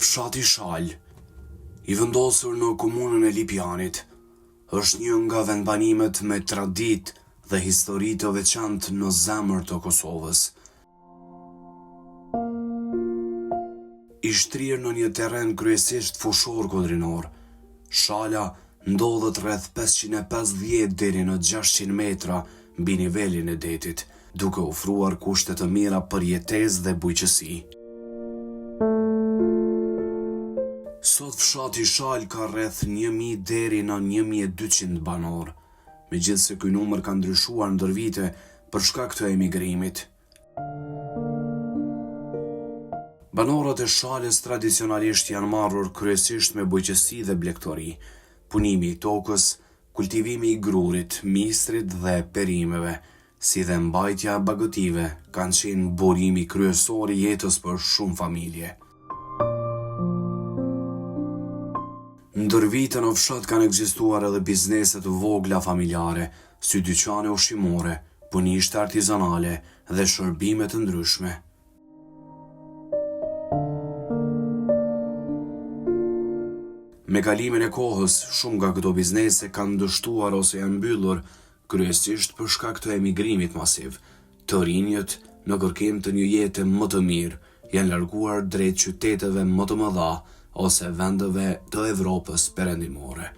Fshati Shal, i vendosur në komunën e Lipjanit, është një nga vendbanimet me traditë dhe histori të veçantë në zemër të Kosovës. I shtrirë në një terren kryesisht fushor kodrinor, Shala ndodhet rreth 550 deri në 600 metra mbi nivelin e detit, duke ofruar kushte të mira për jetesë dhe bujqësi. Sot fshati Shal ka rreth 1000 deri në 1200 banor, megjithse ky numër ka ndryshuar ndër vite për shkak të emigrimit. Banorët e Shalës tradicionalisht janë marrur kryesisht me bujqësi dhe blegtori, punimi i tokës, kultivimi i grurit, mistrit dhe perimeve, si dhe mbajtja bagëtive kanë qenë burimi kryesor i jetës për shumë familje. Ndër vite në fshat kanë ekzistuar edhe biznese të vogla familjare, si dyqane ushqimore, punishte artizanale dhe shërbime të ndryshme. Me kalimin e kohës, shumë nga këto biznese kanë dështuar ose janë mbyllur, kryesisht për shkak të emigrimit masiv. Të rinjët, në kërkim të një jete më të mirë, janë larguar drejt qyteteve më të mëdha ose vendeve të Evropës perëndimore.